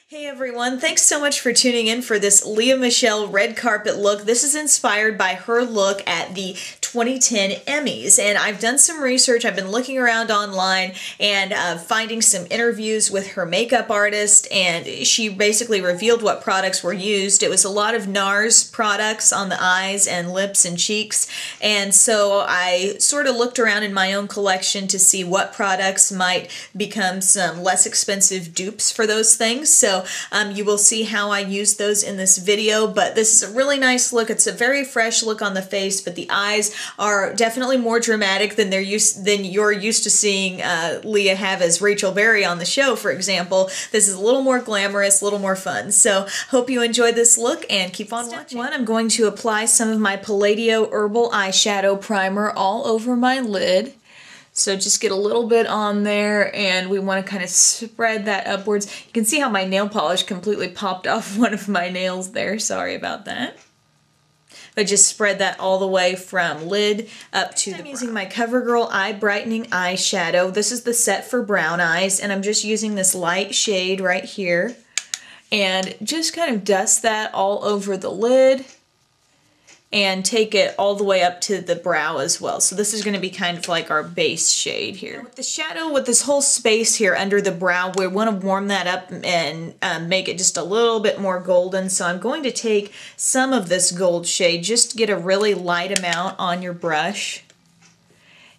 Hey everyone, thanks so much for tuning in for this Lea Michele red carpet look. This is inspired by her look at the 2010 Emmys, and I've done some research. I've been looking around online and finding some interviews with her makeup artist, and she basically revealed what products were used. It was a lot of NARS products on the eyes and lips and cheeks, and so I sort of looked around in my own collection to see what products might become some less expensive dupes for those things. So you will see how I use those in this video, but this is a really nice look. It's a very fresh look on the face, but the eyes are definitely more dramatic than you're used to seeing Lea have as Rachel Berry on the show, for example. This is a little more glamorous, a little more fun. So hope you enjoyed this look and keep on watching. Step 1, I'm going to apply some of my Palladio Herbal eyeshadow primer all over my lid. So just get a little bit on there, and we want to kind of spread that upwards. You can see how my nail polish completely popped off one of my nails there. Sorry about that. But just spread that all the way from lid up to the brow. I'm using my CoverGirl Eye Brightening eyeshadow. This is the set for brown eyes, and I'm just using this light shade right here. And just kind of dust that all over the lid. And take it all the way up to the brow as well. So this is going to be kind of like our base shade here. With the shadow, with this whole space here under the brow, we want to warm that up and make it just a little bit more golden. So I'm going to take some of this gold shade, just get a really light amount on your brush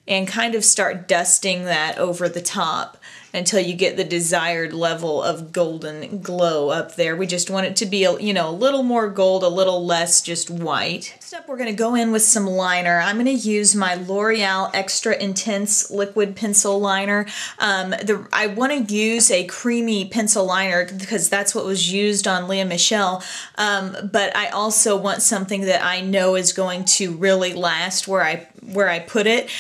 and kind of start dusting that over the top until you get the desired level of golden glow up there. We just want it to be, a little more gold, a little less just white. Next up, we're going to go in with some liner. I'm going to use my L'Oreal Extra Intense Liquid Pencil Liner. I want to use a creamy pencil liner because that's what was used on Lea Michele, but I also want something that I know is going to really last where I put it.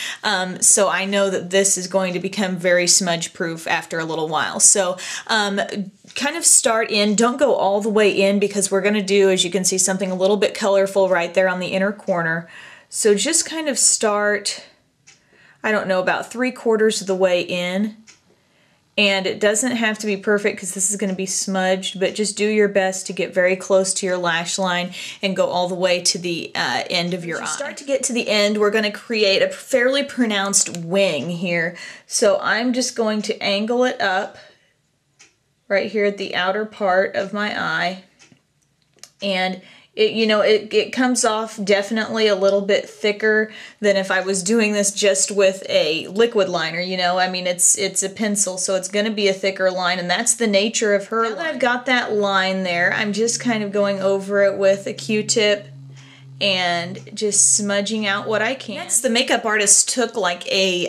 So I know that this is going to become very smudge proof after a little while. So kind of start in, don't go all the way in because we're going to do, as you can see, something a little bit colorful right there on the inner corner. So just kind of start, I don't know, about 3/4 of the way in. And it doesn't have to be perfect because this is going to be smudged, but just do your best to get very close to your lash line and go all the way to the end of your eye. As you start to get to the end, we're going to create a fairly pronounced wing here. So I'm just going to angle it up right here at the outer part of my eye. And it comes off definitely a little bit thicker than if I was doing this just with a liquid liner, I mean, it's a pencil, so it's going to be a thicker line, and that's the nature of her line. Now that I've got that line there, I'm just kind of going over it with a Q-tip and just smudging out what I can. Next, the makeup artist took like a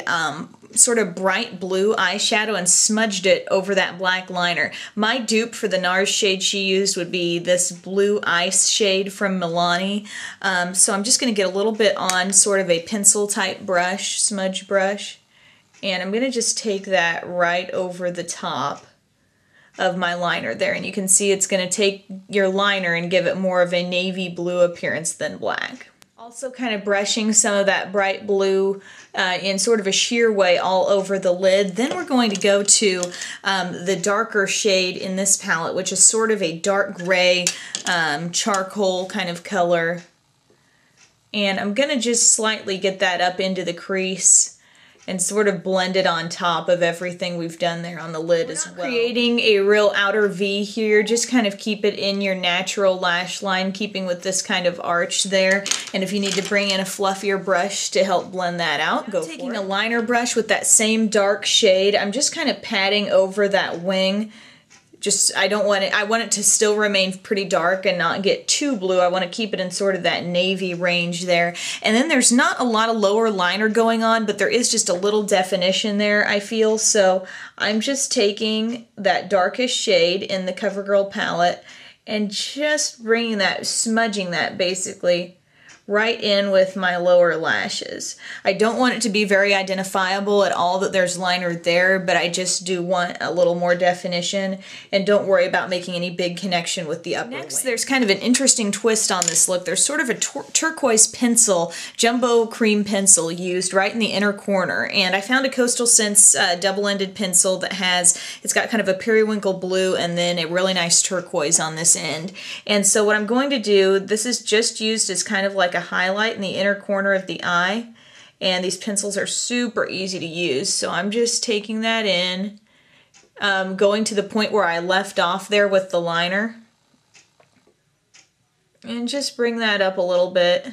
sort of bright blue eyeshadow and smudged it over that black liner. My dupe for the NARS shade she used would be this blue ice shade from Milani. So I'm just going to get a little bit on sort of a pencil type brush, smudge brush, and I'm going to just take that right over the top of my liner there, and you can see it's going to take your liner and give it more of a navy blue appearance than black. Also kind of brushing some of that bright blue in sort of a sheer way all over the lid. Then we're going to go to the darker shade in this palette, which is sort of a dark gray charcoal kind of color. And I'm going to just slightly get that up into the crease and sort of blend it on top of everything we've done there on the lid as well. Creating a real outer V here, just kind of keep it in your natural lash line, keeping with this kind of arch there. And if you need to bring in a fluffier brush to help blend that out, go for it. Taking a liner brush with that same dark shade, I'm just kind of patting over that wing. I want it to still remain pretty dark and not get too blue. I want to keep it in sort of that navy range there. And then there's not a lot of lower liner going on, but there is just a little definition there, I feel. So I'm just taking that darkest shade in the CoverGirl palette and just bringing that, smudging that basically right in with my lower lashes. I don't want it to be very identifiable at all that there's liner there, but I just do want a little more definition, and don't worry about making any big connection with the upper Next, there's kind of an interesting twist on this look. There's sort of a turquoise pencil, jumbo cream pencil used right in the inner corner, and I found a Coastal Scents double-ended pencil that it's got kind of a periwinkle blue and then a really nice turquoise on this end. And so what I'm going to do, this is just used as kind of like a highlight in the inner corner of the eye, and these pencils are super easy to use, so I'm just taking that in, going to the point where I left off there with the liner, and just bring that up a little bit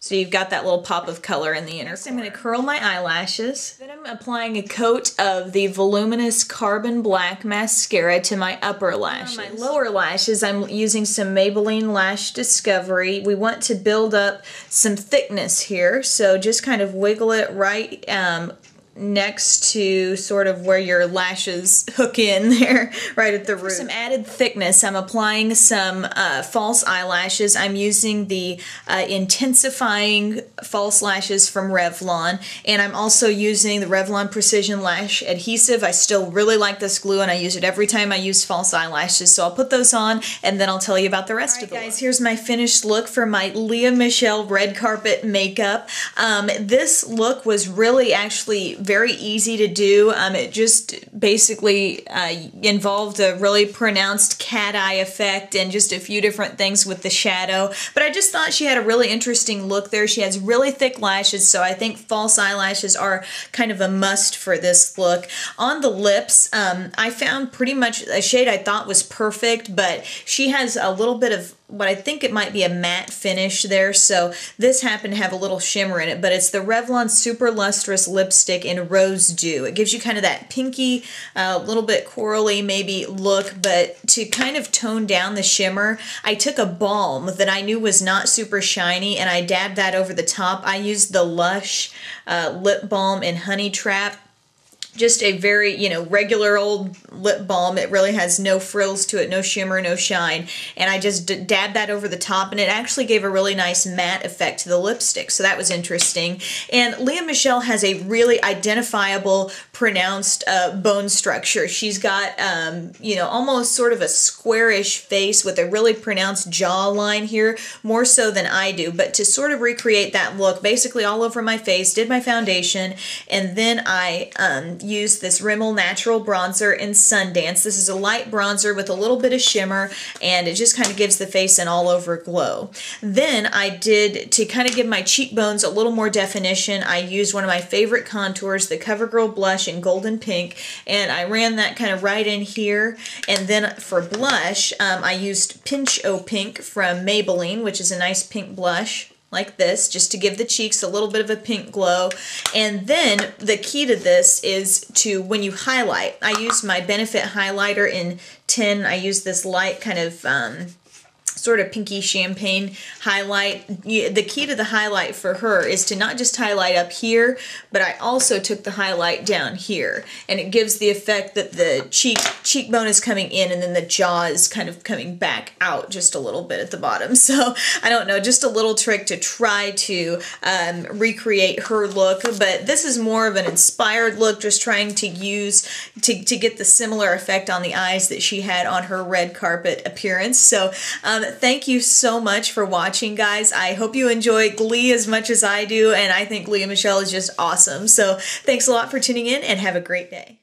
so you've got that little pop of color in the inner corner. I'm going to curl my eyelashes. Then I'm applying a coat of the Voluminous Carbon Black Mascara to my upper lashes. On my lower lashes, I'm using some Maybelline Lash Discovery. We want to build up some thickness here, so just kind of wiggle it right next to sort of where your lashes hook in there, right at the root. For some added thickness, I'm applying some false eyelashes. I'm using the Intensifying False Lashes from Revlon, and I'm also using the Revlon Precision Lash Adhesive. I still really like this glue, and I use it every time I use false eyelashes, so I'll put those on, and then I'll tell you about the rest of the look. Guys, here's my finished look for my Lea Michele red carpet makeup. This look was really actually very easy to do. It just basically involved a really pronounced cat eye effect and just a few different things with the shadow, but I just thought she had a really interesting look there. She has really thick lashes, so I think false eyelashes are kind of a must for this look. On the lips, I found pretty much a shade I thought was perfect, but she has a little bit of what I think it might be a matte finish there, so this happened to have a little shimmer in it, but it's the Revlon Super Lustrous Lipstick in Rose Dew. It gives you kind of that pinky, little bit corally maybe look, but to kind of tone down the shimmer, I took a balm that I knew was not super shiny and I dabbed that over the top. I used the Lush lip balm in Honey Trap. Just a very, regular old lip balm. It really has no frills to it, no shimmer, no shine. And I just dabbed that over the top, and it actually gave a really nice matte effect to the lipstick. So that was interesting. And Lea Michele has a really identifiable, pronounced bone structure. She's got, almost sort of a squarish face with a really pronounced jawline here, more so than I do. But to sort of recreate that look, basically all over my face, did my foundation, and then I used this Rimmel Natural Bronzer in Sundance. This is a light bronzer with a little bit of shimmer, and it just kind of gives the face an all-over glow. Then I did, to kind of give my cheekbones a little more definition, I used one of my favorite contours, the CoverGirl Blush in Golden Pink, and I ran that kind of right in here. And then for blush, I used Pinch O Pink from Maybelline, which is a nice pink blush, like this, just to give the cheeks a little bit of a pink glow. And then the key to this is to, when you highlight, I used my Benefit highlighter in 10. I used this light kind of sort of pinky champagne highlight. The key to the highlight for her is to not just highlight up here, but I also took the highlight down here, and it gives the effect that the cheekbone is coming in and then the jaw is kind of coming back out just a little bit at the bottom. So I don't know, just a little trick to try to recreate her look, but this is more of an inspired look, just trying to use to get the similar effect on the eyes that she had on her red carpet appearance. So thank you so much for watching, guys. I hope you enjoy Glee as much as I do, and I think Lea Michele is just awesome. So thanks a lot for tuning in, and have a great day.